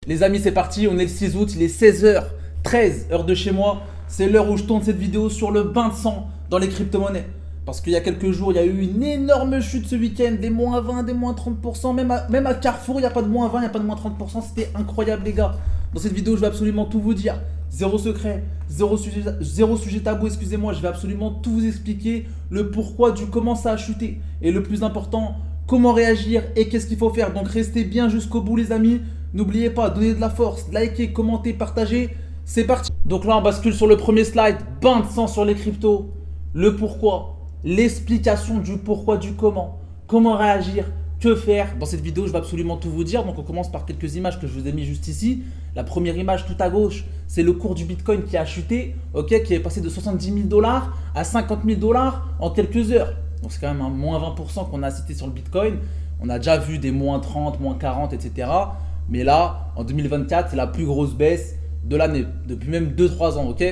Les amis, c'est parti, on est le 6 août, il est 16h13, heure de chez moi. C'est l'heure où je tourne cette vidéo sur le bain de sang dans les crypto-monnaies. Parce qu'il y a quelques jours, il y a eu une énorme chute ce week-end, des moins 20, des moins 30%, même à Carrefour, il n'y a pas de moins 20, il n'y a pas de moins 30%, c'était incroyable les gars. Dans cette vidéo, je vais absolument tout vous dire. Zéro secret, zéro sujet tabou, excusez-moi, je vais absolument tout vous expliquer, le pourquoi du comment ça a chuté. Et le plus important, comment réagir et qu'est-ce qu'il faut faire. Donc restez bien jusqu'au bout les amis. N'oubliez pas, donnez de la force, likez, commentez, partagez. C'est parti. Donc là, on bascule sur le premier slide. Bain de sang sur les cryptos. Le pourquoi, l'explication du pourquoi, du comment. Comment réagir, que faire. Dans cette vidéo, je vais absolument tout vous dire. Donc on commence par quelques images que je vous ai mis juste ici. La première image tout à gauche, c'est le cours du Bitcoin qui a chuté, ok, qui est passé de 70 000 $ à 50 000 $ en quelques heures. Donc c'est quand même un moins 20% qu'on a assisté sur le Bitcoin. On a déjà vu des moins 30, moins 40, etc. Mais là, en 2024, c'est la plus grosse baisse de l'année, depuis même 2-3 ans, ok.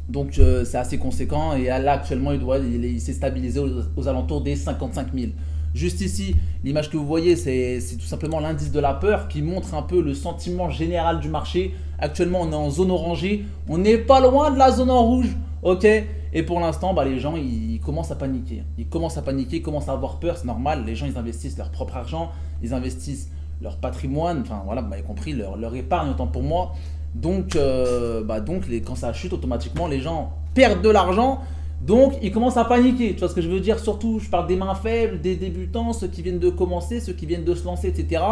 Donc c'est assez conséquent et là actuellement il s'est stabilisé aux alentours des 55 000. Juste ici, l'image que vous voyez, c'est tout simplement l'indice de la peur qui montre un peu le sentiment général du marché. Actuellement, on est en zone orangée, on n'est pas loin de la zone en rouge, ok. Et pour l'instant, les gens, ils commencent à paniquer. Ils commencent à paniquer, ils commencent à avoir peur, c'est normal. Les gens, ils investissent leur propre argent, ils investissent leur patrimoine, enfin voilà, vous m'avez compris, leur épargne autant pour moi. Donc, quand ça chute, automatiquement, les gens perdent de l'argent. Donc, ils commencent à paniquer. Tu vois ce que je veux dire? Surtout, je parle des mains faibles, des débutants, ceux qui viennent de commencer, ceux qui viennent de se lancer, etc.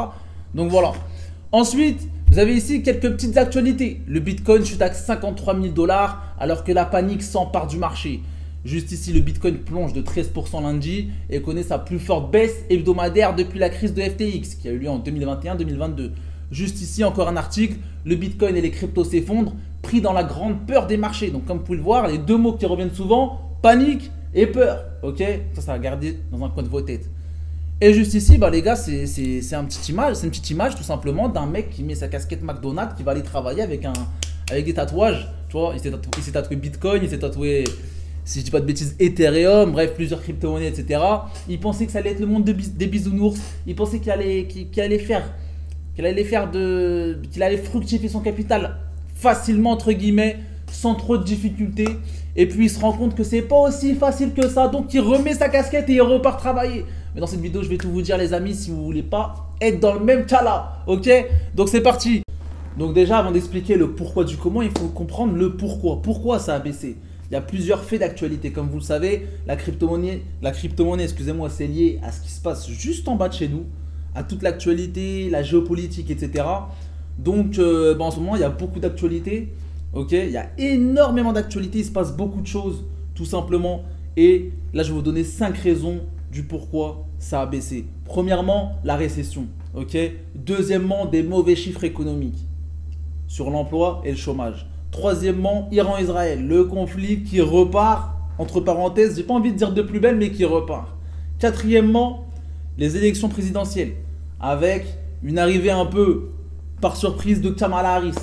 Donc, voilà. Ensuite, vous avez ici quelques petites actualités. Le Bitcoin chute à 53 000 $ alors que la panique s'empare du marché. Juste ici, le Bitcoin plonge de 13% lundi et connaît sa plus forte baisse hebdomadaire depuis la crise de FTX qui a eu lieu en 2021-2022. Juste ici, encore un article, le Bitcoin et les cryptos s'effondrent, pris dans la grande peur des marchés. Donc comme vous pouvez le voir, les deux mots qui reviennent souvent, panique et peur. Ok, ça va garder dans un coin de vos têtes. Et juste ici, les gars, c'est une petite image tout simplement d'un mec qui met sa casquette McDonald's, qui va aller travailler avec des tatouages. Tu vois, il s'est tatoué Bitcoin, il s'est tatoué, si je dis pas de bêtises, Ethereum, bref, plusieurs crypto-monnaies, etc. Il pensait que ça allait être le monde des bisounours. Il pensait qu'il allait fructifier son capital facilement, entre guillemets, sans trop de difficultés. Et puis il se rend compte que c'est pas aussi facile que ça. Donc il remet sa casquette et il repart travailler. Mais dans cette vidéo, je vais tout vous dire les amis, si vous voulez pas être dans le même cas là. Ok? Donc c'est parti. Donc déjà, avant d'expliquer le pourquoi du comment, il faut comprendre le pourquoi. Pourquoi ça a baissé? Il y a plusieurs faits d'actualité. Comme vous le savez, la crypto-monnaie, excusez-moi, c'est lié à ce qui se passe juste en bas de chez nous, à toute l'actualité, la géopolitique, etc. Donc en ce moment, il y a beaucoup d'actualités. Ok, il y a énormément d'actualités, il se passe beaucoup de choses, tout simplement. Et là, je vais vous donner 5 raisons du pourquoi ça a baissé. Premièrement, la récession. Ok. Deuxièmement, des mauvais chiffres économiques sur l'emploi et le chômage. Troisièmement, Iran-Israël, le conflit qui repart, entre parenthèses, j'ai pas envie de dire de plus belle, mais qui repart. Quatrièmement, les élections présidentielles, avec une arrivée un peu par surprise de Kamala Harris,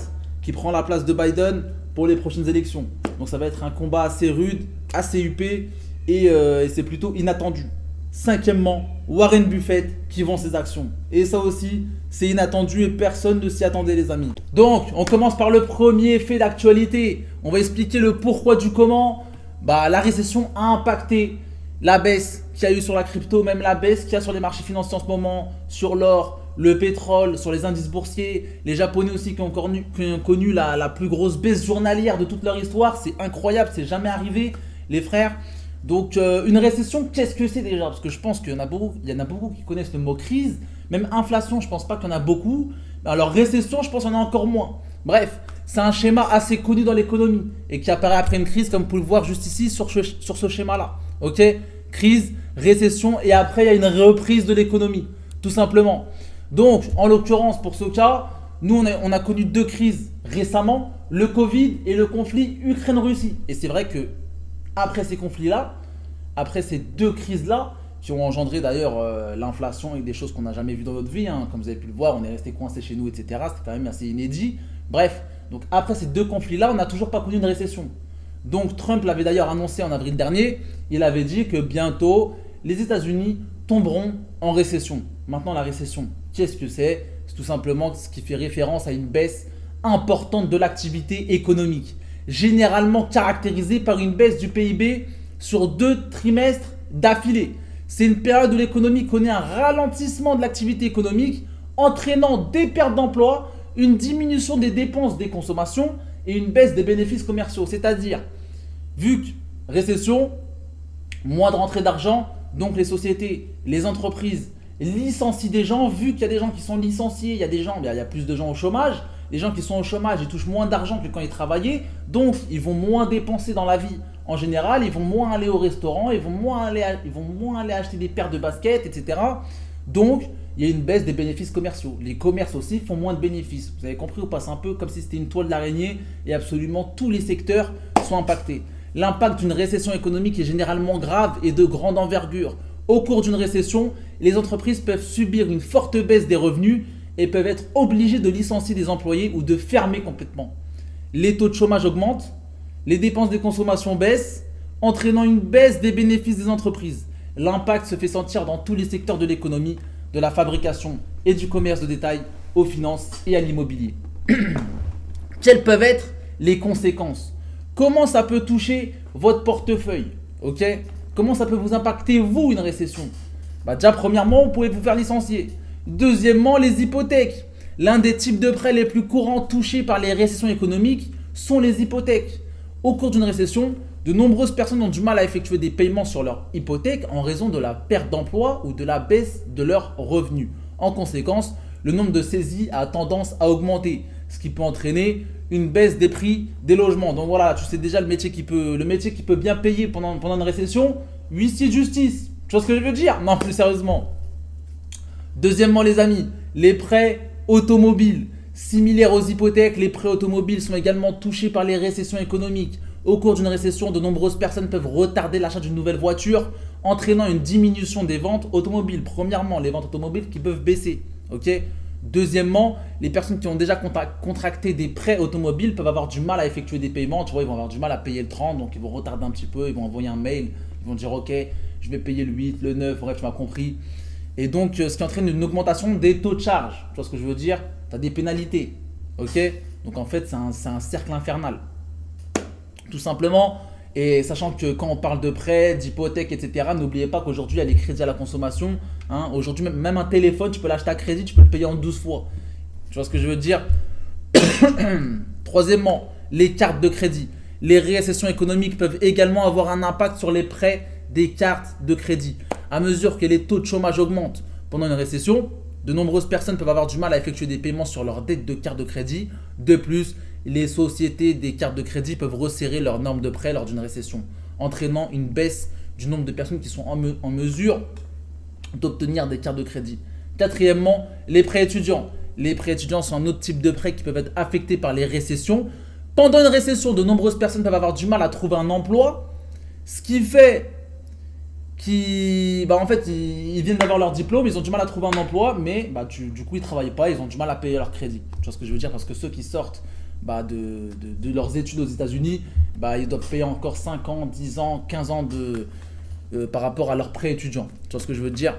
qui prend la place de Biden pour les prochaines élections. Donc ça va être un combat assez rude, assez huppé, et c'est plutôt inattendu. Cinquièmement, Warren Buffett qui vend ses actions. Et ça aussi, c'est inattendu et personne ne s'y attendait les amis. Donc, on commence par le premier fait d'actualité. On va expliquer le pourquoi du comment. La récession a impacté la baisse qu'il y a eu sur la crypto, même la baisse qu'il y a sur les marchés financiers en ce moment, sur l'or, le pétrole, sur les indices boursiers. Les Japonais aussi qui ont connu la plus grosse baisse journalière de toute leur histoire. C'est incroyable, c'est jamais arrivé les frères. Donc une récession, qu'est-ce que c'est déjà? Parce que je pense qu'il y en a beaucoup qui connaissent le mot crise. Même inflation, je pense pas qu'il y en a beaucoup. Alors récession, je pense qu'il y en a encore moins. Bref, c'est un schéma assez connu dans l'économie et qui apparaît après une crise, comme vous pouvez le voir juste ici sur ce schéma-là. Ok? Crise, récession et après il y a une reprise de l'économie, tout simplement. Donc, en l'occurrence, pour ce cas, nous on a connu deux crises récemment, le Covid et le conflit Ukraine-Russie. Et c'est vrai que après ces conflits-là, après ces deux crises-là, qui ont engendré d'ailleurs l'inflation et des choses qu'on n'a jamais vues dans notre vie, hein. Comme vous avez pu le voir, on est resté coincé chez nous, etc. C'était quand même assez inédit. Bref, donc après ces deux conflits-là, on n'a toujours pas connu une récession. Donc Trump l'avait d'ailleurs annoncé en avril dernier, il avait dit que bientôt les États-Unis tomberont en récession. Maintenant la récession, qu'est-ce que c'est? C'est C'est tout simplement ce qui fait référence à une baisse importante de l'activité économique, généralement caractérisée par une baisse du PIB sur 2 trimestres d'affilée. C'est une période où l'économie connaît un ralentissement de l'activité économique, entraînant des pertes d'emplois, une diminution des dépenses des consommations et une baisse des bénéfices commerciaux. C'est-à-dire, vu que récession, moins de rentrée d'argent, donc les sociétés, les entreprises licencient des gens. Vu qu'il y a des gens qui sont licenciés, il y a plus de gens au chômage. Les gens qui sont au chômage, ils touchent moins d'argent que quand ils travaillaient, donc ils vont moins dépenser dans la vie en général, ils vont moins aller au restaurant, ils vont moins aller acheter des paires de baskets, etc. Donc, il y a une baisse des bénéfices commerciaux. Les commerces aussi font moins de bénéfices. Vous avez compris ou pas? C'est un peu comme si c'était une toile d'araignée et absolument tous les secteurs sont impactés. L'impact d'une récession économique est généralement grave et de grande envergure. Au cours d'une récession, les entreprises peuvent subir une forte baisse des revenus et peuvent être obligées de licencier des employés ou de fermer complètement. Les taux de chômage augmentent, les dépenses de consommation baissent, entraînant une baisse des bénéfices des entreprises. L'impact se fait sentir dans tous les secteurs de l'économie, de la fabrication et du commerce de détail aux finances et à l'immobilier. Quelles peuvent être les conséquences? Comment ça peut toucher votre portefeuille? Comment ça peut vous impacter, vous, une récession? Déjà, premièrement, vous pouvez vous faire licencier. Deuxièmement, les hypothèques. L'un des types de prêts les plus courants touchés par les récessions économiques sont les hypothèques. Au cours d'une récession, de nombreuses personnes ont du mal à effectuer des paiements sur leur hypothèque en raison de la perte d'emploi ou de la baisse de leurs revenus. En conséquence, le nombre de saisies a tendance à augmenter, ce qui peut entraîner une baisse des prix des logements. Donc voilà, tu sais déjà le métier qui peut bien payer pendant une récession, huissier de justice. Tu vois ce que je veux dire? Non, plus sérieusement. Deuxièmement, les amis, les prêts automobiles. Similaires aux hypothèques, les prêts automobiles sont également touchés par les récessions économiques. Au cours d'une récession, de nombreuses personnes peuvent retarder l'achat d'une nouvelle voiture, entraînant une diminution des ventes automobiles. Premièrement, les ventes automobiles qui peuvent baisser. Deuxièmement, les personnes qui ont déjà contracté des prêts automobiles peuvent avoir du mal à effectuer des paiements. Tu vois, ils vont avoir du mal à payer le 30, donc ils vont retarder un petit peu, ils vont envoyer un mail, ils vont dire ok, je vais payer le 8, le 9, bref, tu m'as compris. Et donc, ce qui entraîne une augmentation des taux de charge. Tu vois ce que je veux dire? Tu as des pénalités. Donc en fait, c'est un cercle infernal. Tout simplement. Et sachant que quand on parle de prêts, d'hypothèques, etc., n'oubliez pas qu'aujourd'hui, il y a les crédits à la consommation. Aujourd'hui, même un téléphone, tu peux l'acheter à crédit, tu peux le payer en 12 fois. Tu vois ce que je veux dire? Troisièmement, les cartes de crédit. Les récessions économiques peuvent également avoir un impact sur les prêts des cartes de crédit. À mesure que les taux de chômage augmentent pendant une récession, de nombreuses personnes peuvent avoir du mal à effectuer des paiements sur leurs dettes de cartes de crédit. De plus, les sociétés des cartes de crédit peuvent resserrer leurs normes de prêt lors d'une récession, entraînant une baisse du nombre de personnes qui sont en mesure d'obtenir des cartes de crédit. Quatrièmement, les prêts étudiants. Les prêts étudiants sont un autre type de prêts qui peuvent être affectés par les récessions. Pendant une récession, de nombreuses personnes peuvent avoir du mal à trouver un emploi, ce qui fait en fait, ils viennent d'avoir leur diplôme, ils ont du mal à trouver un emploi, mais du coup, ils ne travaillent pas, ils ont du mal à payer leur crédit. Tu vois ce que je veux dire? Parce que ceux qui sortent de leurs études aux États-Unis, ils doivent payer encore 5 ans, 10 ans, 15 ans par rapport à leur prêt étudiant. Tu vois ce que je veux dire?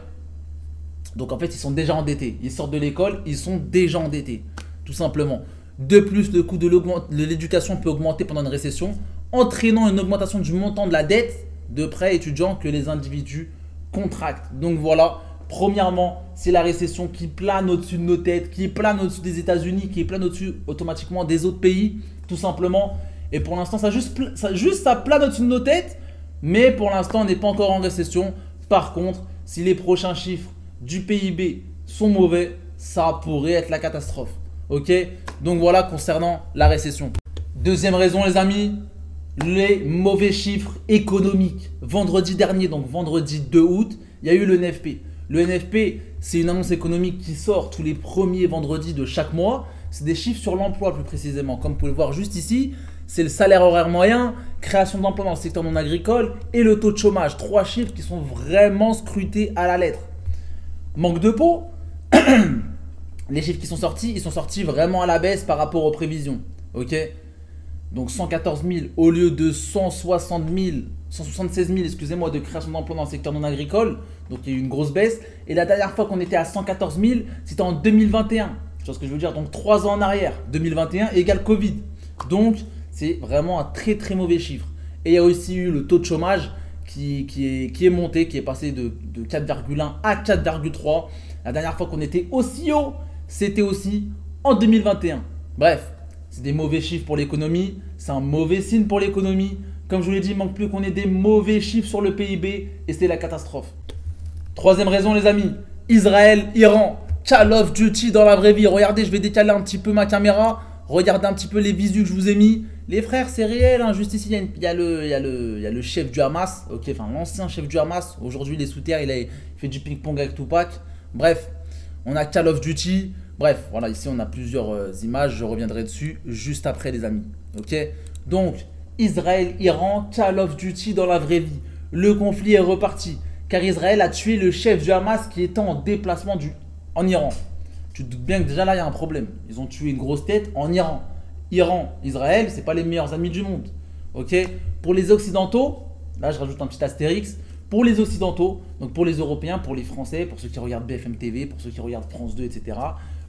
Donc en fait, ils sont déjà endettés. Ils sortent de l'école, ils sont déjà endettés, tout simplement. De plus, le coût de l'éducation peut augmenter pendant une récession, entraînant une augmentation du montant de la dette de prêts étudiants que les individus contractent. Donc voilà, premièrement, c'est la récession qui plane au-dessus de nos têtes, qui plane au-dessus des États-Unis, qui plane au-dessus automatiquement des autres pays, tout simplement. Et pour l'instant, ça plane au-dessus de nos têtes, mais pour l'instant, on n'est pas encore en récession. Par contre, si les prochains chiffres du PIB sont mauvais, ça pourrait être la catastrophe. Donc voilà concernant la récession. Deuxième raison, les amis, les mauvais chiffres économiques. Vendredi dernier, donc vendredi 2 août, il y a eu le NFP. Le NFP, c'est une annonce économique qui sort tous les premiers vendredis de chaque mois. C'est des chiffres sur l'emploi plus précisément. Comme vous pouvez le voir juste ici, c'est le salaire horaire moyen, création d'emplois dans le secteur non agricole et le taux de chômage. 3 chiffres qui sont vraiment scrutés à la lettre. Manque de peau. Les chiffres qui sont sortis, ils sont sortis vraiment à la baisse par rapport aux prévisions. Donc 114 000 au lieu de 176 000 excusez-moi, de création d'emplois dans le secteur non agricole. Donc il y a eu une grosse baisse. Et la dernière fois qu'on était à 114 000, c'était en 2021. Tu vois ce que je veux dire? Donc 3 ans en arrière, 2021 égale Covid. Donc c'est vraiment un très très mauvais chiffre. Et il y a aussi eu le taux de chômage qui est monté, qui est passé de 4,1 à 4,3. La dernière fois qu'on était aussi haut, c'était aussi en 2021. Bref, c'est des mauvais chiffres pour l'économie, c'est un mauvais signe pour l'économie. Comme je vous l'ai dit, il manque plus qu'on ait des mauvais chiffres sur le PIB et c'est la catastrophe. Troisième raison les amis, Israël, Iran, Call of Duty dans la vraie vie. Regardez, je vais décaler un petit peu ma caméra. Regardez un petit peu les visus que je vous ai mis. Les frères, c'est réel, hein. Juste ici, il y a le chef du Hamas, ok, enfin l'ancien chef du Hamas. Aujourd'hui, il est sous terre, il fait du ping-pong avec Tupac. Bref, on a Call of Duty. Bref, voilà, ici, on a plusieurs images. Je reviendrai dessus juste après, les amis. Ok, donc, Israël, Iran, Call of Duty dans la vraie vie. Le conflit est reparti, car Israël a tué le chef du Hamas qui était en déplacement en Iran. Tu te doutes bien que déjà là, il y a un problème. Ils ont tué une grosse tête en Iran. Iran, Israël, c'est pas les meilleurs amis du monde. Ok. Pour les Occidentaux, là je rajoute un petit astérix. Pour les Occidentaux, donc pour les Européens, pour les Français, pour ceux qui regardent BFM TV, pour ceux qui regardent France 2, etc.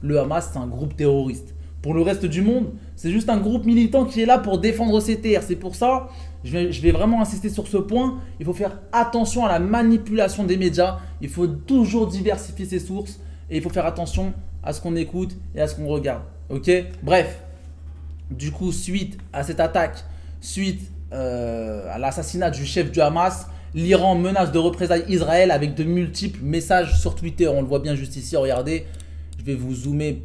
Le Hamas, c'est un groupe terroriste. Pour le reste du monde, c'est juste un groupe militant qui est là pour défendre ses terres. C'est pour ça, je vais vraiment insister sur ce point. Il faut faire attention à la manipulation des médias. Il faut toujours diversifier ses sources. Et il faut faire attention à ce qu'on écoute et à ce qu'on regarde. Ok. Bref. Du coup, suite à cette attaque, suite à l'assassinat du chef du Hamas, l'Iran menace de représailles Israël avec de multiples messages sur Twitter. On le voit bien juste ici, regardez. Je vais vous zoomer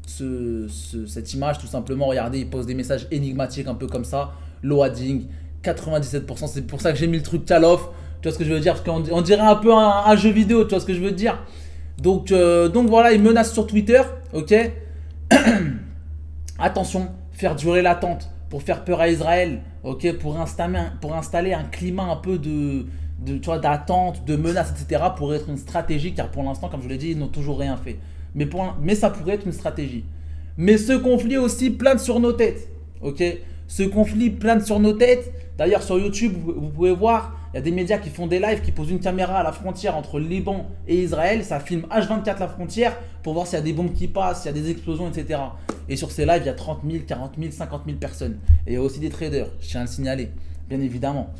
cette image tout simplement. Regardez, il pose des messages énigmatiques un peu comme ça. Loading, 97%. C'est pour ça que j'ai mis le truc Call of. Tu vois ce que je veux dire? Parce qu'on dirait un peu un jeu vidéo, tu vois ce que je veux dire? Donc voilà, il menace sur Twitter, ok. Attention, faire durer l'attente pour faire peur à Israël, ok, pour installer un climat un peu d'attente, de menace, etc. pour être une stratégie, car pour l'instant, comme je l'ai dit, ils n'ont toujours rien fait. Mais ça pourrait être une stratégie. Mais ce conflit aussi plane sur nos têtes, ok. Ce conflit plane sur nos têtes. D'ailleurs, sur YouTube, vous pouvez voir, il y a des médias qui font des lives, qui posent une caméra à la frontière entre le Liban et Israël. Ça filme H24 la frontière pour voir s'il y a des bombes qui passent, s'il y a des explosions, etc. Et sur ces lives, il y a 30 000, 40 000, 50 000 personnes. Et il y a aussi des traders, je tiens à le signaler, bien évidemment.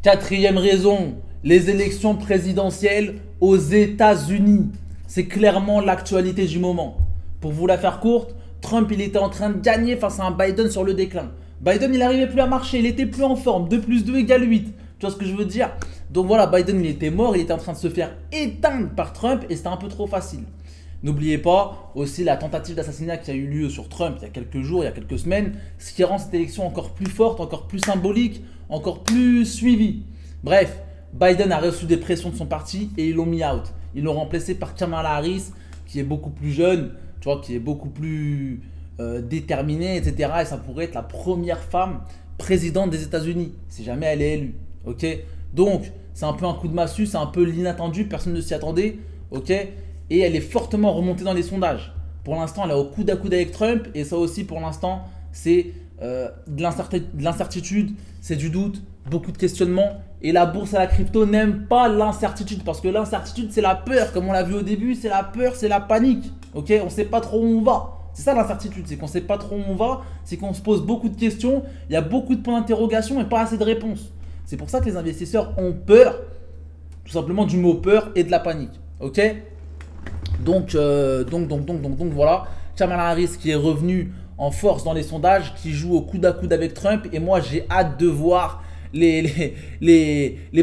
Quatrième raison, les élections présidentielles aux États-Unis. C'est clairement l'actualité du moment. Pour vous la faire courte, Trump, il était en train de gagner face à un Biden sur le déclin. Biden, il n'arrivait plus à marcher, il était plus en forme. 2 plus 2 égale 8. Tu vois ce que je veux dire? Donc voilà, Biden, il était mort, il était en train de se faire éteindre par Trump et c'était un peu trop facile. N'oubliez pas aussi la tentative d'assassinat qui a eu lieu sur Trump il y a quelques jours, il y a quelques semaines, ce qui rend cette élection encore plus forte, encore plus symbolique, encore plus suivie. Bref, Biden a reçu des pressions de son parti et ils l'ont mis out. Ils l'ont remplacé par Kamala Harris, qui est beaucoup plus jeune, tu vois, qui est beaucoup plus déterminée, etc. Et ça pourrait être la première femme présidente des États-Unis, si jamais elle est élue. Ok. Donc, c'est un peu un coup de massue, c'est un peu l'inattendu, personne ne s'y attendait. Ok. Et elle est fortement remontée dans les sondages. Pour l'instant, elle est au coude à coude avec Trump. Et ça aussi, pour l'instant, c'est de l'incertitude, c'est du doute, beaucoup de questionnements. Et la bourse et la crypto n'aiment pas l'incertitude. Parce que l'incertitude, c'est la peur. Comme on l'a vu au début, c'est la peur, c'est la panique. Ok. On ne sait pas trop où on va. C'est ça l'incertitude, c'est qu'on ne sait pas trop où on va. C'est qu'on se pose beaucoup de questions. Il y a beaucoup de points d'interrogation et pas assez de réponses. C'est pour ça que les investisseurs ont peur. Tout simplement du mot peur et de la panique. Ok. Donc voilà, Kamala Harris qui est revenue en force dans les sondages, qui joue au coude à coude avec Trump. Et moi, j'ai hâte de voir les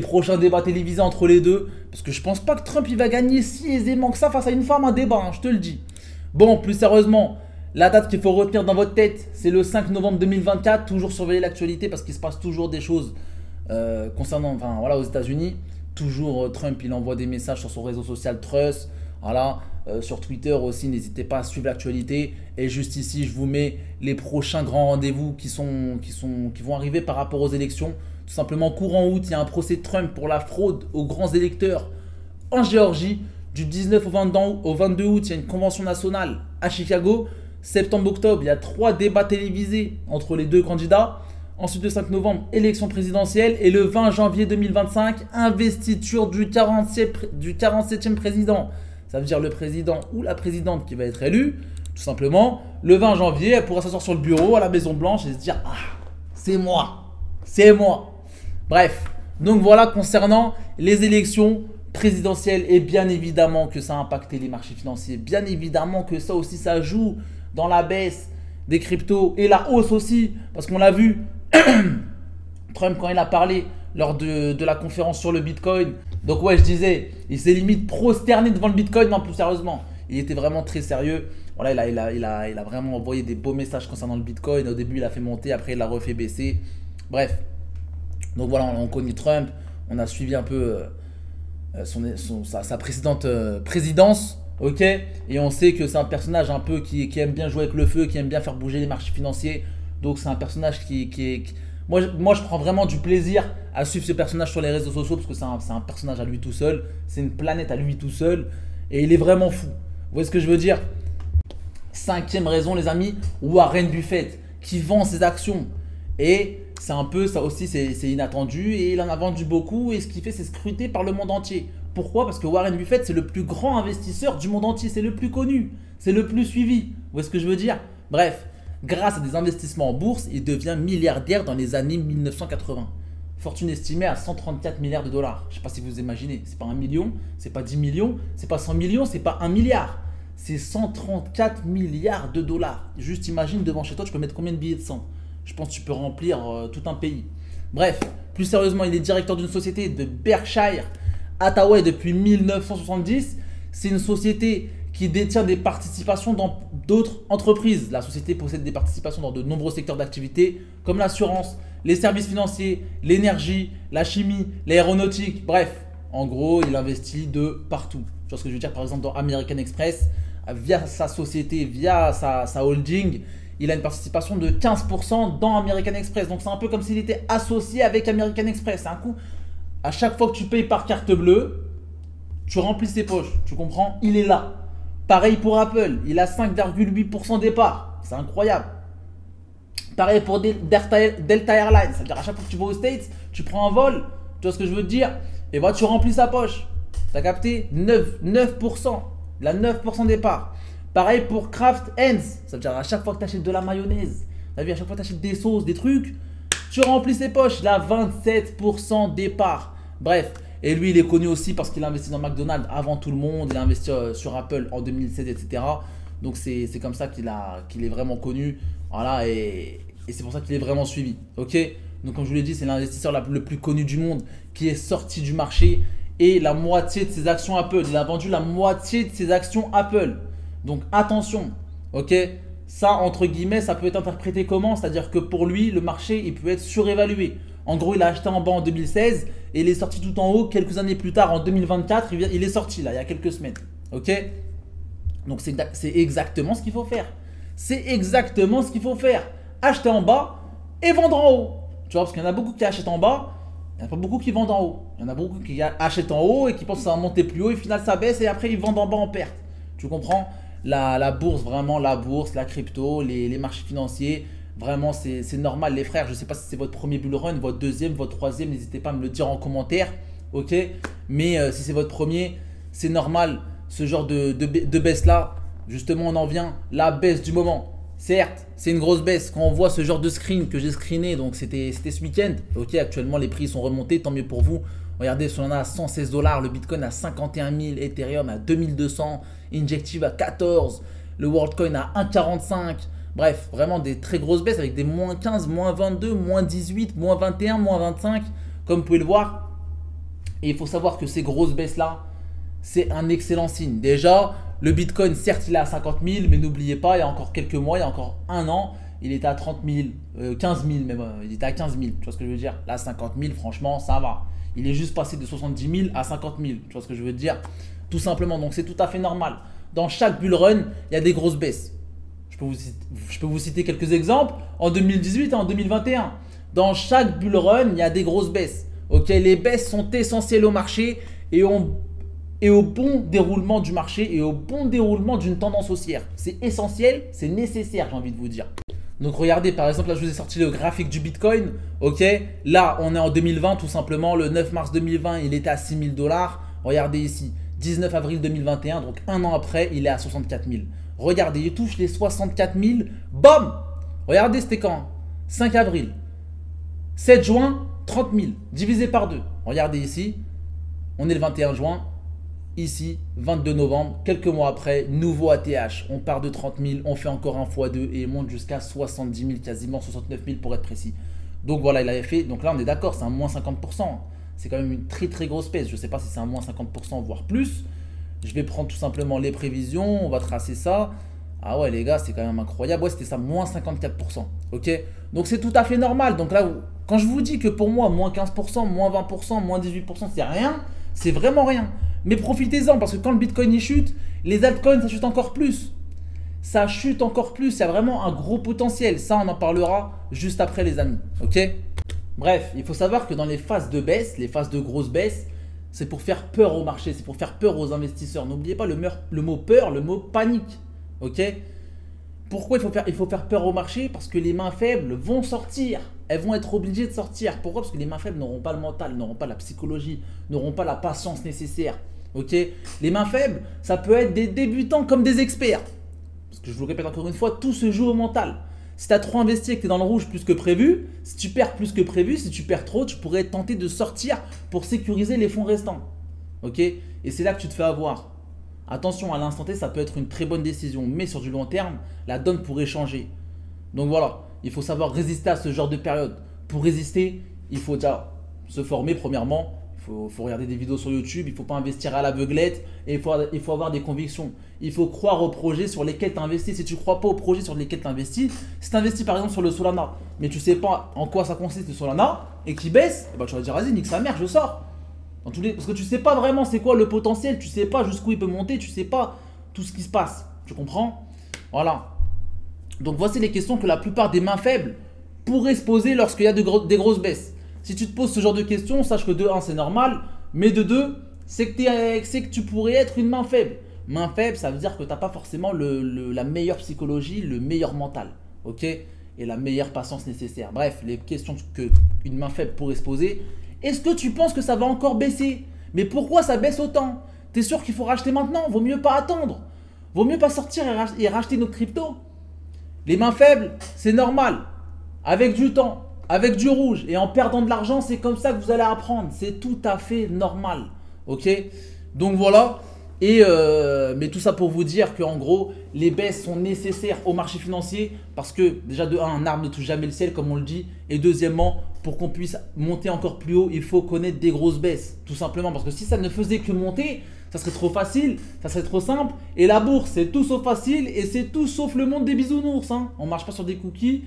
prochains débats télévisés entre les deux. Parce que je pense pas que Trump il va gagner si aisément que ça face à une femme, un débat, hein, je te le dis. Bon, plus sérieusement, la date qu'il faut retenir dans votre tête, c'est le 5 novembre 2024. Toujours surveiller l'actualité parce qu'il se passe toujours des choses concernant, enfin voilà, aux États-Unis. Toujours Trump, il envoie des messages sur son réseau social Trust. Voilà, sur Twitter aussi, n'hésitez pas à suivre l'actualité. Et juste ici, je vous mets les prochains grands rendez-vous qui vont arriver par rapport aux élections. Tout simplement, courant août, il y a un procès de Trump pour la fraude aux grands électeurs en Géorgie. Du 19 au 22 août, il y a une convention nationale à Chicago. Septembre-octobre, il y a 3 débats télévisés entre les deux candidats. Ensuite, le 5 novembre, élection présidentielle. Et le 20 janvier 2025, investiture du 47e président. Ça veut dire le président ou la présidente qui va être élu. Tout simplement, le 20 janvier, elle pourra s'asseoir sur le bureau à la Maison Blanche et se dire « Ah, c'est moi, c'est moi ». Bref, donc voilà concernant les élections présidentielles et bien évidemment que ça a impacté les marchés financiers. Bien évidemment que ça aussi, ça joue dans la baisse des cryptos et la hausse aussi. Parce qu'on l'a vu, Trump quand il a parlé lors de la conférence sur le Bitcoin. Donc ouais, je disais, il s'est limite prosterné devant le Bitcoin, non plus sérieusement. Il était vraiment très sérieux. Voilà, il a vraiment envoyé des beaux messages concernant le Bitcoin. Au début, il a fait monter, après il l'a refait baisser. Bref. Donc voilà, on connaît Trump. On a suivi un peu sa précédente présidence. Ok. Et on sait que c'est un personnage un peu qui aime bien jouer avec le feu, qui aime bien faire bouger les marchés financiers. Donc c'est un personnage Moi, je prends vraiment du plaisir à suivre ce personnage sur les réseaux sociaux parce que c'est un personnage à lui tout seul. C'est une planète à lui tout seul. Et il est vraiment fou. Vous voyez ce que je veux dire? Cinquième raison, les amis, Warren Buffett qui vend ses actions. Et c'est un peu, ça aussi, c'est inattendu. Et il en a vendu beaucoup. Et ce qu'il fait, c'est scruté par le monde entier. Pourquoi? Parce que Warren Buffett, c'est le plus grand investisseur du monde entier. C'est le plus connu. C'est le plus suivi. Vous voyez ce que je veux dire? Bref, grâce à des investissements en bourse, il devient milliardaire dans les années 1980. Fortune estimée à 134 milliards de dollars. Je ne sais pas si vous imaginez. C'est pas 1 million, c'est pas 10 millions, c'est pas 100 millions, c'est pas 1 milliard. C'est 134 milliards de dollars. Juste imagine, devant chez toi, tu peux mettre combien de billets de 100? Je pense que tu peux remplir tout un pays. Bref, plus sérieusement, il est directeur d'une société de Berkshire Hathaway depuis 1970. C'est une société qui détient des participations dans d'autres entreprises. La société possède des participations dans de nombreux secteurs d'activité comme l'assurance, les services financiers, l'énergie, la chimie, l'aéronautique. Bref, en gros, il investit de partout. Tu vois ce que je veux dire? Par exemple, dans American Express, via sa société, via sa holding, il a une participation de 15% dans American Express. Donc, c'est un peu comme s'il était associé avec American Express. C'est un coup, à chaque fois que tu payes par carte bleue, tu remplis ses poches. Tu comprends? Il est là. Pareil pour Apple, il a 5,8% des parts. C'est incroyable. Pareil pour Delta Airlines. Ça veut dire à chaque fois que tu vas aux States, tu prends un vol. Tu vois ce que je veux te dire? Et voilà, tu remplis sa poche. T'as capté? 9%. Il a 9% des parts. Pareil pour Kraft Heinz. Ça veut dire à chaque fois que tu achètes de la mayonnaise, t'as vu, à chaque fois que tu achètes des sauces, des trucs, tu remplis ses poches. Il a 27% des parts. Bref. Et lui, il est connu aussi parce qu'il a investi dans McDonald's avant tout le monde. Il a investi sur Apple en 2016, etc. Donc, c'est comme ça qu'il est vraiment connu. Voilà, et c'est pour ça qu'il est vraiment suivi. Ok? Donc, comme je vous l'ai dit, c'est l'investisseur le plus connu du monde qui est sorti du marché. Et la moitié de ses actions Apple. Il a vendu la moitié de ses actions Apple. Donc, attention. Ok? Ça, entre guillemets, ça peut être interprété comment? C'est-à-dire que pour lui, le marché, il peut être surévalué. En gros, il a acheté en bas en 2016 et il est sorti tout en haut quelques années plus tard en 2024. Il est sorti là, il y a quelques semaines. Ok? Donc, c'est exactement ce qu'il faut faire. C'est exactement ce qu'il faut faire. Acheter en bas et vendre en haut. Tu vois, parce qu'il y en a beaucoup qui achètent en bas, il n'y en a pas beaucoup qui vendent en haut. Il y en a beaucoup qui achètent en haut et qui pensent que ça va monter plus haut et au final ça baisse et après ils vendent en bas en perte. Tu comprends? La bourse, vraiment, la bourse, la crypto, les marchés financiers. Vraiment, c'est normal les frères. Je ne sais pas si c'est votre premier bull run, votre deuxième, votre troisième. N'hésitez pas à me le dire en commentaire. Ok? Mais si c'est votre premier, c'est normal ce genre de baisse là. Justement, on en vient. La baisse du moment. Certes, c'est une grosse baisse. Quand on voit ce genre de screen que j'ai screené, donc c'était ce week-end. Ok, actuellement les prix sont remontés, tant mieux pour vous. Regardez, Solana à 116 $, le Bitcoin à 51 000, Ethereum à 2200, Injective à 14, le WorldCoin à 1,45. Bref, vraiment des très grosses baisses avec des moins 15, moins 22, moins 18, moins 21, moins 25, comme vous pouvez le voir. Et il faut savoir que ces grosses baisses-là, c'est un excellent signe. Déjà, le Bitcoin, certes, il est à 50 000, mais n'oubliez pas, il y a encore quelques mois, il y a encore un an, il était à 30 000, 15 000 même, il était à 15 000, tu vois ce que je veux dire? Là, 50 000, franchement, ça va. Il est juste passé de 70 000 à 50 000, tu vois ce que je veux dire? Tout simplement, donc c'est tout à fait normal. Dans chaque bull run, il y a des grosses baisses. Je peux vous citer quelques exemples. En 2018 et en 2021, dans chaque bull run, il y a des grosses baisses. Ok, les baisses sont essentielles au marché et au bon déroulement du marché et au bon déroulement d'une tendance haussière. C'est essentiel, c'est nécessaire, j'ai envie de vous dire. Donc regardez, par exemple, là je vous ai sorti le graphique du Bitcoin. Ok, là on est en 2020 tout simplement. Le 9 mars 2020, il était à 6 000 $. Regardez ici, 19 avril 2021, donc un an après, il est à 64 000. Regardez, il touche les 64 000. Bam! Regardez, c'était quand? 5 avril. 7 juin, 30 000. Divisé par 2. Regardez ici. On est le 21 juin. Ici, 22 novembre. Quelques mois après, nouveau ATH. On part de 30 000. On fait encore un x2 et il monte jusqu'à 70 000, quasiment 69 000 pour être précis. Donc voilà, il avait fait. Donc là, on est d'accord, c'est un moins 50%. C'est quand même une très très grosse baisse. Je ne sais pas si c'est un moins 50%, voire plus. Je vais prendre tout simplement les prévisions. On va tracer ça. Ah ouais, les gars, c'est quand même incroyable. Ouais, c'était ça, moins 54%. Ok? Donc c'est tout à fait normal. Donc là, quand je vous dis que pour moi, moins 15%, moins 20%, moins 18%, c'est rien, c'est vraiment rien. Mais profitez-en parce que quand le Bitcoin il chute, les altcoins, ça chute encore plus. Ça chute encore plus. Il y a vraiment un gros potentiel. Ça, on en parlera juste après, les amis. Ok? Bref, il faut savoir que dans les phases de baisse, les phases de grosse baisse, c'est pour faire peur au marché, c'est pour faire peur aux investisseurs. N'oubliez pas le mot peur, le mot panique. Ok? Pourquoi il faut faire peur au marché? Parce que les mains faibles vont sortir. Elles vont être obligées de sortir. Pourquoi? Parce que les mains faibles n'auront pas le mental, n'auront pas la psychologie, n'auront pas la patience nécessaire. Ok? Les mains faibles, ça peut être des débutants comme des experts. Parce que je vous le répète encore une fois, tout se joue au mental. Si tu as trop investi et que tu es dans le rouge plus que prévu, si tu perds plus que prévu, si tu perds trop, tu pourrais tenter de sortir pour sécuriser les fonds restants. Ok? Et c'est là que tu te fais avoir. Attention, à l'instant T, ça peut être une très bonne décision, mais sur du long terme, la donne pourrait changer. Donc voilà, il faut savoir résister à ce genre de période. Pour résister, il faut déjà se former premièrement. Il faut regarder des vidéos sur YouTube, il ne faut pas investir à l'aveuglette et il faut avoir des convictions. Il faut croire aux projets sur lesquels tu investis. Si tu ne crois pas aux projets sur lesquels tu investis, si tu investis par exemple sur le Solana, mais tu ne sais pas en quoi ça consiste le Solana et qu'il baisse, eh ben, tu vas dire vas-y, nique sa mère, je sors. Parce que tu ne sais pas vraiment c'est quoi le potentiel, tu ne sais pas jusqu'où il peut monter, tu ne sais pas tout ce qui se passe. Tu comprends? Voilà. Donc voici les questions que la plupart des mains faibles pourraient se poser lorsqu'il y a des grosses baisses. Si tu te poses ce genre de questions, sache que de 1 c'est normal, mais de 2 c'est que tu pourrais être une main faible. Main faible, ça veut dire que tu n'as pas forcément la meilleure psychologie, le meilleur mental, ok? Et la meilleure patience nécessaire. Bref, les questions qu'une main faible pourrait se poser. Est-ce que tu penses que ça va encore baisser? Mais pourquoi ça baisse autant? T'es sûr qu'il faut racheter maintenant? Vaut mieux pas attendre. Vaut mieux pas sortir et racheter notre crypto. Les mains faibles, c'est normal. Avec du temps. Avec du rouge et en perdant de l'argent, c'est comme ça que vous allez apprendre. C'est tout à fait normal. Ok? Donc voilà. Mais tout ça pour vous dire qu'en gros, les baisses sont nécessaires au marché financier parce que déjà de 1, un arbre ne touche jamais le ciel comme on le dit. Et deuxièmement, pour qu'on puisse monter encore plus haut, il faut connaître des grosses baisses. Tout simplement parce que si ça ne faisait que monter, ça serait trop facile, ça serait trop simple. Et la bourse, c'est tout sauf facile et c'est tout sauf le monde des bisounours. Hein. On ne marche pas sur des cookies.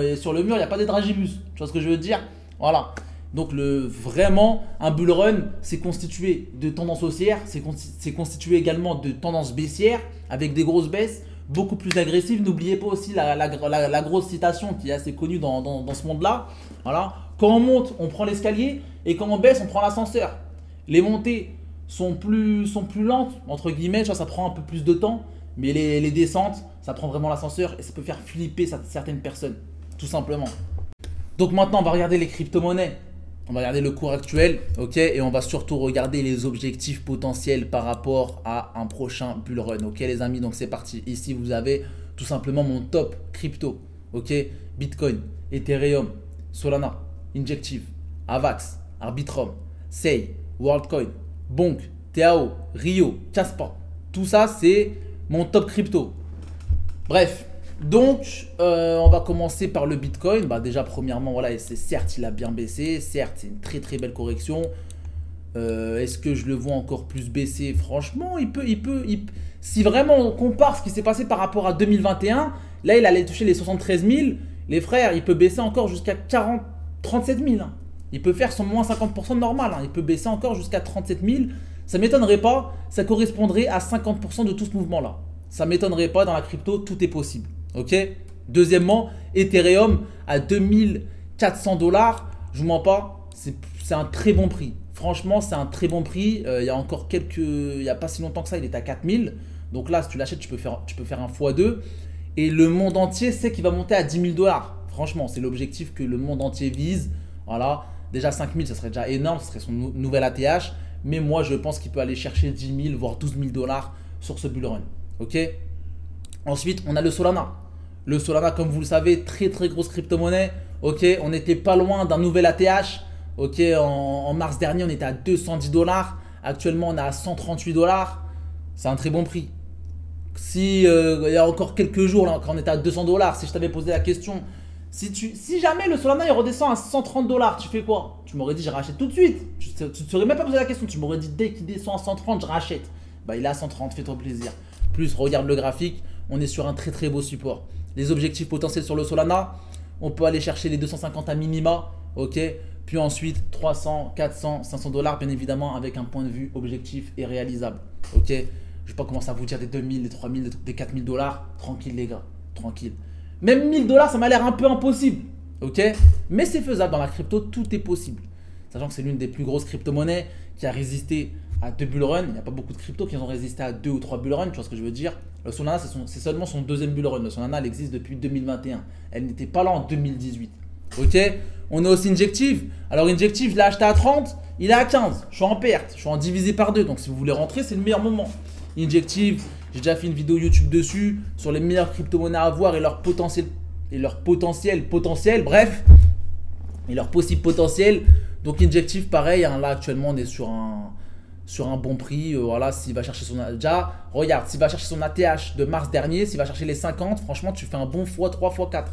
Et sur le mur, il n'y a pas des dragibus. Tu vois ce que je veux dire? Voilà. Donc vraiment, un bull run, c'est constitué de tendances haussières, c'est constitué également de tendances baissières avec des grosses baisses beaucoup plus agressives. N'oubliez pas aussi la grosse citation qui est assez connue dans ce monde-là. Voilà. Quand on monte, on prend l'escalier et quand on baisse, on prend l'ascenseur. Les montées sont plus lentes, entre guillemets, tu vois, ça prend un peu plus de temps. Mais les descentes, ça prend vraiment l'ascenseur et ça peut faire flipper certaines personnes. Tout simplement. Donc maintenant, on va regarder les crypto-monnaies. On va regarder le cours actuel, ok? Et on va surtout regarder les objectifs potentiels par rapport à un prochain bull run, ok les amis? Donc c'est parti. Ici, vous avez tout simplement mon top crypto, ok? Bitcoin, Ethereum, Solana, Injective, Avax, Arbitrum, Sei, WorldCoin, Bonk, TAO, Rio, Kaspa. Tout ça, c'est mon top crypto. Bref. Donc, on va commencer par le Bitcoin. Bah, déjà, premièrement, voilà, certes, il a bien baissé. Certes, c'est une très très belle correction. Est-ce que je le vois encore plus baisser? Franchement, si vraiment on compare ce qui s'est passé par rapport à 2021, là, il allait toucher les 73 000. Les frères, il peut baisser encore jusqu'à 37 000. Hein. Il peut faire son moins 50% normal. Hein. Il peut baisser encore jusqu'à 37 000. Ça ne m'étonnerait pas. Ça correspondrait à 50% de tout ce mouvement-là. Ça ne m'étonnerait pas. Dans la crypto, tout est possible. Ok. Deuxièmement, Ethereum à 2400 $. Je vous mens pas, c'est un très bon prix. Franchement, c'est un très bon prix. Il y a encore il n'y a pas si longtemps que ça, il est à 4000. Donc là, si tu l'achètes, tu peux faire un x2. Et le monde entier sait qu'il va monter à 10 000 $. Franchement, c'est l'objectif que le monde entier vise. Voilà. Déjà 5000, ça serait déjà énorme. Ce serait son nouvel ATH. Mais moi, je pense qu'il peut aller chercher 10 000, voire 12 000 $ sur ce bull run. Ok. Ensuite, on a le Solana. Le Solana, comme vous le savez, très très grosse crypto-monnaie. Ok, on n'était pas loin d'un nouvel ATH. Ok, en mars dernier, on était à 210 $. Actuellement, on est à 138 $. C'est un très bon prix. Si il y a encore quelques jours, là, quand on était à 200 $, si je t'avais posé la question, si jamais le Solana il redescend à 130 $, tu fais quoi? Tu m'aurais dit, je rachète tout de suite. Tu ne te serais même pas posé la question. Tu m'aurais dit, dès qu'il descend à 130, je rachète. Bah, il est à 130, fais-toi plaisir. Plus, regarde le graphique, on est sur un très très beau support. Les objectifs potentiels sur le Solana, on peut aller chercher les 250 à minima, ok. Puis ensuite 300, 400, 500 $, bien évidemment, avec un point de vue objectif et réalisable, ok. Je ne vais pas commencer à vous dire des 2000, des 3000, des 4000 $. Tranquille les gars, tranquille. Même 1000 $, ça m'a l'air un peu impossible, ok. Mais c'est faisable, dans la crypto, tout est possible. Sachant que c'est l'une des plus grosses crypto-monnaies qui a résisté à 2 bull run. Il n'y a pas beaucoup de cryptos qui ont résisté à 2 ou 3 bull run, tu vois ce que je veux dire. Le Solana, c'est seulement son deuxième bull run. Le Solana, elle existe depuis 2021. Elle n'était pas là en 2018. Ok. On a aussi Injective. Alors Injective, je l'ai acheté à 30, il est à 15. Je suis en perte, je suis en divisé par 2. Donc si vous voulez rentrer, c'est le meilleur moment. Injective, j'ai déjà fait une vidéo YouTube dessus sur les meilleures crypto-monnaies à avoir et leur potentiel, bref, et leur possible potentiel. Donc Injective, pareil, hein, là actuellement on est sur un bon prix. Voilà, s'il va chercher son... Déjà, regarde, s'il va chercher son ATH de mars dernier, s'il va chercher les 50, franchement, tu fais un bon x3, x4.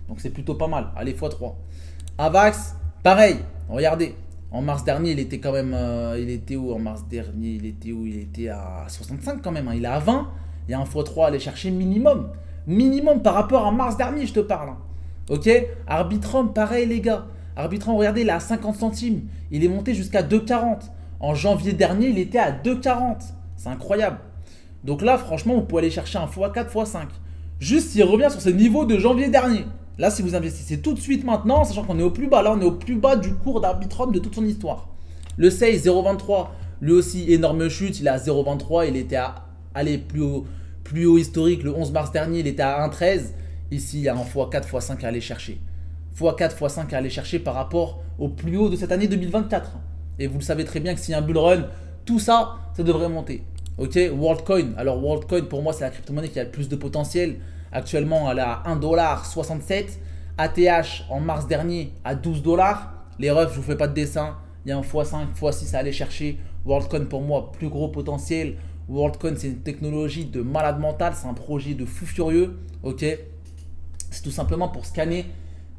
Donc c'est plutôt pas mal. Allez, x3. Avax, pareil, regardez. En mars dernier, il était quand même... il était où en mars dernier? Il était où? Il était à 65 quand même. Hein. Il est à 20. Il y a un x3 à aller chercher minimum. Minimum par rapport à mars dernier, je te parle. Hein. Ok. Arbitrum, pareil les gars. Arbitrum, regardez, il est à 50 centimes. Il est monté jusqu'à 2,40. En janvier dernier, il était à 2,40. C'est incroyable. Donc là, franchement, on peut aller chercher un x4, x5. Juste s'il revient sur ses niveaux de janvier dernier. Là, si vous investissez tout de suite maintenant, sachant qu'on est au plus bas, là, on est au plus bas du cours d'Arbitrum de toute son histoire. Le SEI 0,23, lui aussi, énorme chute. Il est à 0,23. Il était à aller plus haut historique. Le 11 mars dernier, il était à 1,13. Ici, il y a un x4, x5 à aller chercher. x4, x5 à aller chercher par rapport au plus haut de cette année 2024. Et vous le savez très bien que s'il y a un bull run, tout ça, ça devrait monter. Ok, WorldCoin. Alors WorldCoin, pour moi, c'est la crypto-monnaie qui a le plus de potentiel. Actuellement, elle est à 1,67 $. ATH en mars dernier à 12 $. Les refs, je ne vous fais pas de dessin. Il y a un x5, x6 à aller chercher. WorldCoin, pour moi, plus gros potentiel. WorldCoin, c'est une technologie de malade mental. C'est un projet de fou furieux. Ok, c'est tout simplement pour scanner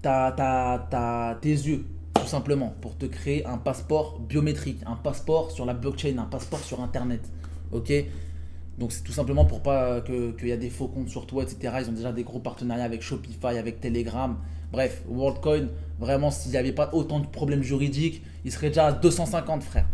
tes yeux. Tout simplement pour te créer un passeport biométrique, un passeport sur la blockchain, un passeport sur internet. Ok, donc c'est tout simplement pour pas qu'il y a des faux comptes sur toi, etc. Ils ont déjà des gros partenariats avec Shopify, avec Telegram. Bref, WorldCoin, vraiment s'il n'y avait pas autant de problèmes juridiques, il serait déjà à 250 frère.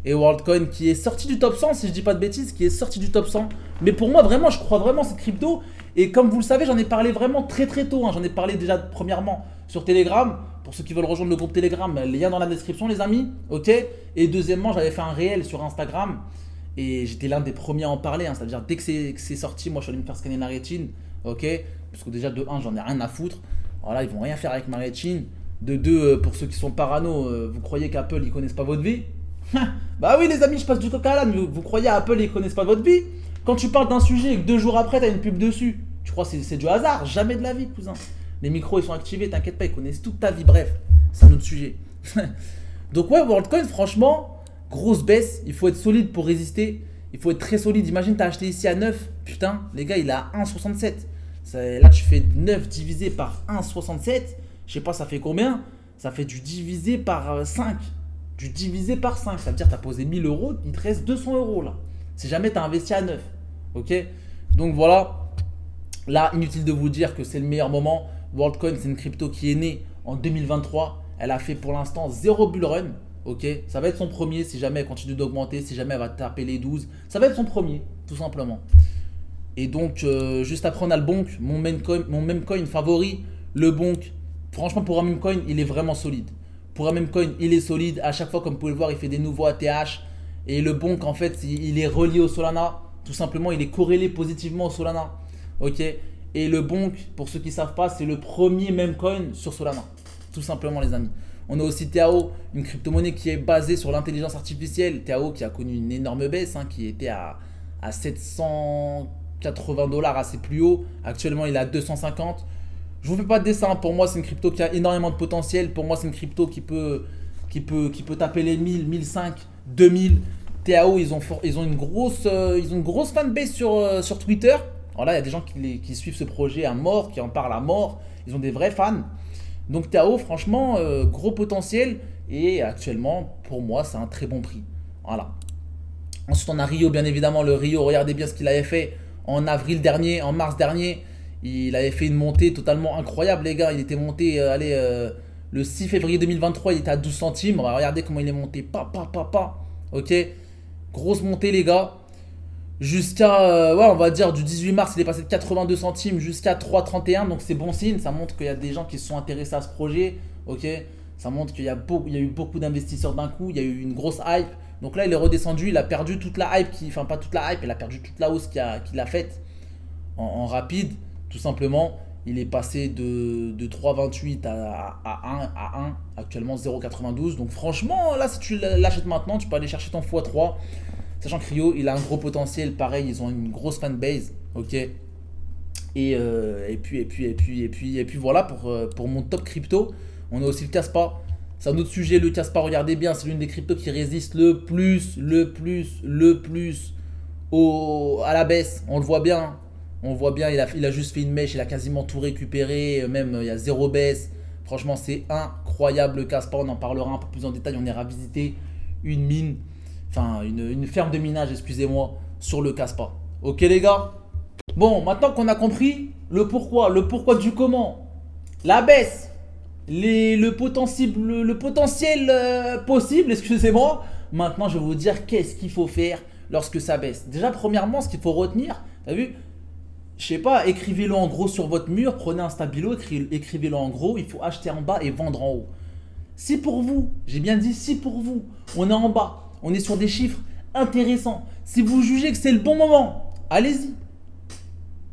Et WorldCoin qui est sorti du top 100, si je dis pas de bêtises, qui est sorti du top 100. Mais pour moi vraiment, je crois vraiment à cette crypto. Et comme vous le savez, j'en ai parlé vraiment très tôt. Hein. J'en ai parlé déjà premièrement sur Telegram. Pour ceux qui veulent rejoindre le groupe Telegram, lien dans la description les amis. Ok. Et deuxièmement, j'avais fait un réel sur Instagram. Et j'étais l'un des premiers à en parler. Hein. C'est-à-dire dès que c'est sorti, moi je suis allé me faire scanner la rétine. Ok. Parce que déjà de 1, j'en ai rien à foutre. Alors là, ils vont rien faire avec ma rétine. De 2, pour ceux qui sont parano, vous croyez qu'Apple, ils connaissent pas votre vie? Bah oui les amis, je passe du coq à l'âne. Vous croyez à Apple, ils connaissent pas votre vie? Quand tu parles d'un sujet et que 2 jours après, tu as une pub dessus, tu crois que c'est du hasard? Jamais de la vie, cousin. Les micros, ils sont activés, t'inquiète pas, ils connaissent toute ta vie. Bref, c'est un autre sujet. Donc ouais, WorldCoin, franchement, grosse baisse. Il faut être solide pour résister. Il faut être très solide. Imagine, tu as acheté ici à 9. Putain, les gars, il est à 1,67. Là, tu fais 9 divisé par 1,67. Je sais pas, ça fait combien? Ça fait du divisé par 5. Du divisé par 5. Ça veut dire que tu as posé 1000 euros, il te reste 200 euros là. Si jamais tu as investi à 9. Ok. Donc voilà. Là, inutile de vous dire que c'est le meilleur moment. WorldCoin, c'est une crypto qui est née en 2023. Elle a fait pour l'instant 0 bull run. Ok. Ça va être son premier si jamais elle continue d'augmenter. Si jamais elle va taper les 12. Ça va être son premier, tout simplement. Et donc, juste après, on a le Bonk. Mon meme coin favori. Le Bonk. Franchement, pour un meme coin, il est vraiment solide. Pour un meme coin, il est solide. À chaque fois, comme vous pouvez le voir, il fait des nouveaux ATH. Et le Bonk, en fait, il est relié au Solana. Tout simplement, il est corrélé positivement au Solana. Ok. Et le Bonk, pour ceux qui ne savent pas, c'est le premier meme coin sur Solana. Tout simplement, les amis. On a aussi Tao, une crypto-monnaie qui est basée sur l'intelligence artificielle. Tao qui a connu une énorme baisse, hein, qui était à 700 80 $ assez plus haut. Actuellement, il est à 250. Je vous fais pas de dessin. Pour moi, c'est une crypto qui a énormément de potentiel. Pour moi, c'est une crypto qui peut taper les 1000, 1005, 2000. TAO, ils ont une grosse fanbase sur Twitter. Alors là, il y a des gens qui suivent ce projet à mort, qui en parlent à mort. Ils ont des vrais fans. Donc TAO, franchement, gros potentiel. Et actuellement, pour moi, c'est un très bon prix. Voilà. Ensuite, on a Rio, bien évidemment. Le Rio, regardez bien ce qu'il avait fait en avril dernier, en mars dernier. Il avait fait une montée totalement incroyable, les gars. Il était monté, le 6 février 2023, il était à 12 centimes. On va regarder comment il est monté. Ok. Grosse montée, les gars. Jusqu'à, on va dire du 18 mars, il est passé de 82 centimes jusqu'à 3,31. Donc c'est bon signe. Ça montre qu'il y a des gens qui se sont intéressés à ce projet. Ok. Ça montre qu'il y a eu beaucoup d'investisseurs d'un coup. Il y a eu une grosse hype. Donc là, il est redescendu. Il a perdu toute la hype. Enfin, pas toute la hype. Il a perdu toute la hausse qu'il a faite en rapide. Tout simplement, il est passé de 3,28 à 1. Actuellement 0,92. Donc franchement, là, si tu l'achètes maintenant, tu peux aller chercher ton x3. Sachant que Rio, il a un gros potentiel. Pareil, ils ont une grosse fanbase. Ok. Et puis voilà pour mon top crypto. On a aussi le Kaspa. C'est un autre sujet, le Kaspa, regardez bien, c'est l'une des cryptos qui résiste le plus à la baisse. On le voit bien. Il a juste fait une mèche, il a quasiment tout récupéré. Même il y a zéro baisse. Franchement, c'est incroyable le Kaspa. On en parlera un peu plus en détail. On ira visiter une mine, enfin une ferme de minage, excusez-moi, sur le Kaspa. Ok les gars? Bon, maintenant qu'on a compris le pourquoi du comment, la baisse, le potentiel possible, excusez-moi. Maintenant, je vais vous dire qu'est-ce qu'il faut faire lorsque ça baisse. Déjà, premièrement, ce qu'il faut retenir, tu as vu, je sais pas, écrivez-le en gros sur votre mur, prenez un stabilo, écrivez-le en gros, il faut acheter en bas et vendre en haut. Si pour vous, j'ai bien dit si pour vous, on est en bas, on est sur des chiffres intéressants, si vous jugez que c'est le bon moment, allez-y.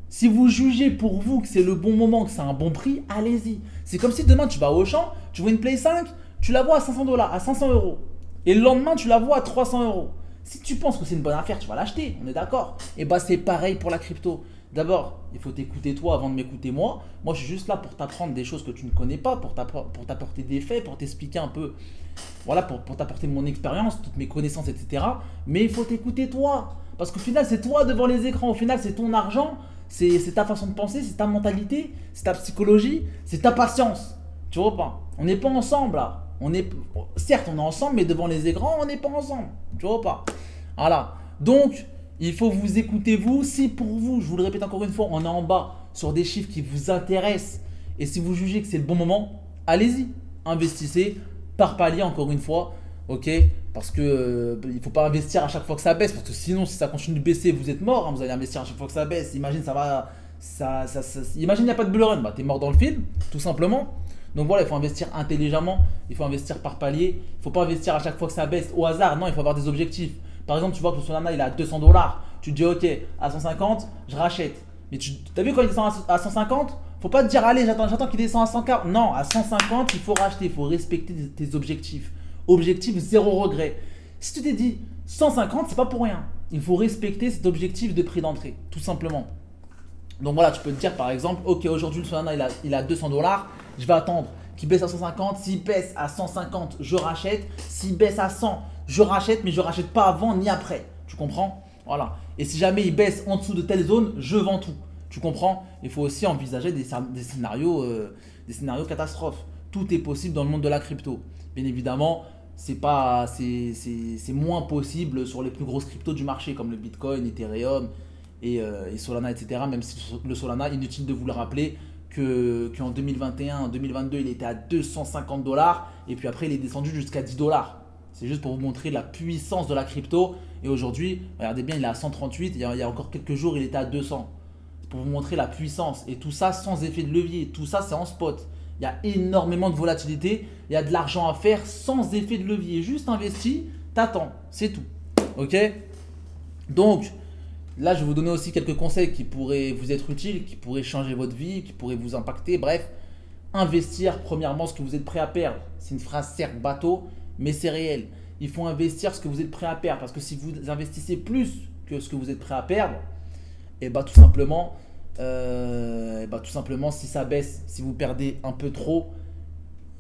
Si vous jugez pour vous que c'est le bon moment, que c'est un bon prix, allez-y. C'est comme si demain tu vas au Auchan, tu vois une Play 5, tu la vois à 500 $, à 500 €. Et le lendemain, tu la vois à 300 €. Si tu penses que c'est une bonne affaire, tu vas l'acheter, on est d'accord. Et bah c'est pareil pour la crypto. D'abord, il faut t'écouter toi avant de m'écouter moi. Moi, je suis juste là pour t'apprendre des choses que tu ne connais pas, pour t'apporter des faits, pour t'expliquer un peu, voilà, pour t'apporter mon expérience, toutes mes connaissances, etc. Mais il faut t'écouter toi. Parce qu'au final, c'est toi devant les écrans. Au final, c'est ton argent. C'est ta façon de penser, c'est ta mentalité, c'est ta psychologie, c'est ta patience. Tu vois pas? On n'est pas ensemble là. Certes, on est ensemble, mais devant les écrans, on n'est pas ensemble. Tu vois pas? Voilà. Donc, il faut vous écouter vous. Si pour vous, je vous le répète encore une fois, on est en bas sur des chiffres qui vous intéressent et si vous jugez que c'est le bon moment, allez-y. Investissez par palier encore une fois. Ok? Parce que il ne faut pas investir à chaque fois que ça baisse. Parce que sinon, si ça continue de baisser, vous êtes mort. Hein, vous allez investir à chaque fois que ça baisse. Imagine, imagine, il n'y a pas de bull run. Bah, tu es mort dans le film, tout simplement. Donc voilà, il faut investir intelligemment. Il faut investir par palier. Il ne faut pas investir à chaque fois que ça baisse au hasard. Non, il faut avoir des objectifs. Par exemple, tu vois que le Solana il est à 200 $. Tu te dis, ok, à 150, je rachète. Mais tu as vu quand il descend à 150, faut pas te dire, allez, j'attends qu'il descende à 140. Non, à 150, il faut racheter. Il faut respecter tes objectifs. Objectif, zéro regret. Si tu t'es dit 150, c'est pas pour rien. Il faut respecter cet objectif de prix d'entrée, tout simplement. Donc voilà, tu peux te dire par exemple, ok, aujourd'hui le Solana il a 200 $, je vais attendre qu'il baisse à 150. S'il baisse à 150, je rachète. S'il baisse à 100, je rachète, mais je ne rachète pas avant ni après. Tu comprends? Voilà. Et si jamais il baisse en dessous de telle zone, je vends tout. Tu comprends? Il faut aussi envisager des scénarios catastrophes. Tout est possible dans le monde de la crypto. Bien évidemment, c'est moins possible sur les plus grosses cryptos du marché comme le Bitcoin, Ethereum et Solana, etc. Même si le Solana, inutile de vous le rappeler qu'en 2021, en 2022, il était à 250 $ et puis après il est descendu jusqu'à 10 $. C'est juste pour vous montrer la puissance de la crypto. Et aujourd'hui, regardez bien, il est à 138. Il y a encore quelques jours, il était à 200. C'est pour vous montrer la puissance. Et tout ça sans effet de levier. Tout ça, c'est en spot. Il y a énormément de volatilité. Il y a de l'argent à faire sans effet de levier. Juste investi, t'attends. C'est tout. Ok? Donc, là, je vais vous donner aussi quelques conseils qui pourraient vous être utiles, qui pourraient changer votre vie, qui pourraient vous impacter. Bref, investir premièrement ce que vous êtes prêt à perdre. C'est une phrase certes bateau, mais c'est réel. Il faut investir ce que vous êtes prêt à perdre. Parce que si vous investissez plus que ce que vous êtes prêt à perdre, tout simplement, si ça baisse, si vous perdez un peu trop,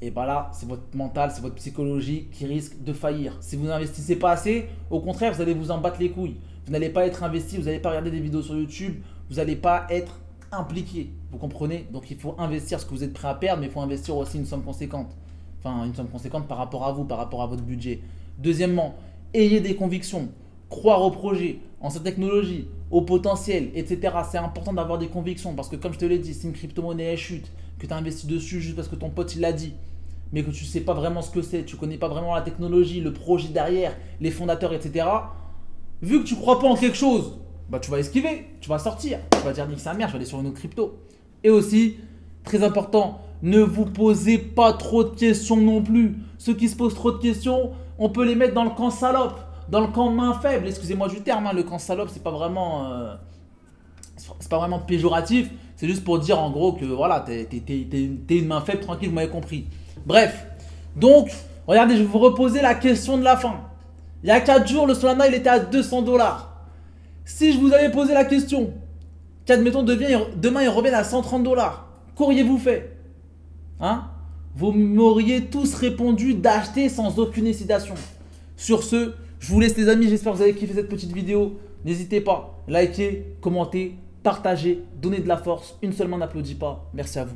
et bah là, c'est votre mental, c'est votre psychologie qui risque de faillir. Si vous n'investissez pas assez, au contraire, vous allez vous en battre les couilles. Vous n'allez pas être investi, vous n'allez pas regarder des vidéos sur YouTube, vous n'allez pas être impliqué. Vous comprenez? Donc il faut investir ce que vous êtes prêt à perdre, mais il faut investir aussi une somme conséquente. Enfin, une somme conséquente par rapport à vous, par rapport à votre budget. Deuxièmement, ayez des convictions. Croire au projet, en sa technologie, au potentiel, etc. C'est important d'avoir des convictions parce que comme je te l'ai dit, si une crypto-monnaie elle chute, que tu as investi dessus juste parce que ton pote il l'a dit, mais que tu ne sais pas vraiment ce que c'est, tu ne connais pas vraiment la technologie, le projet derrière, les fondateurs, etc. Vu que tu ne crois pas en quelque chose, bah tu vas esquiver, tu vas sortir, tu vas dire nique sa mère, je vais aller sur une autre crypto. Et aussi, très important, ne vous posez pas trop de questions non plus. Ceux qui se posent trop de questions, on peut les mettre dans le camp salope, dans le camp main faible. Excusez-moi du terme, hein, le camp salope, c'est pas vraiment péjoratif. C'est juste pour dire en gros que voilà, t'es une main faible, tranquille, vous m'avez compris. Bref, donc, regardez, je vais vous reposer la question de la fin. Il y a 4 jours, le Solana, il était à 200 $. Si je vous avais posé la question, qu'admettons demain il revient à 130 $, qu'auriez-vous fait? Hein? Vous m'auriez tous répondu d'acheter sans aucune hésitation. Sur ce, je vous laisse les amis, j'espère que vous avez kiffé cette petite vidéo. N'hésitez pas, likez, commentez, partagez, donnez de la force. Une seule main n'applaudit pas. Merci à vous.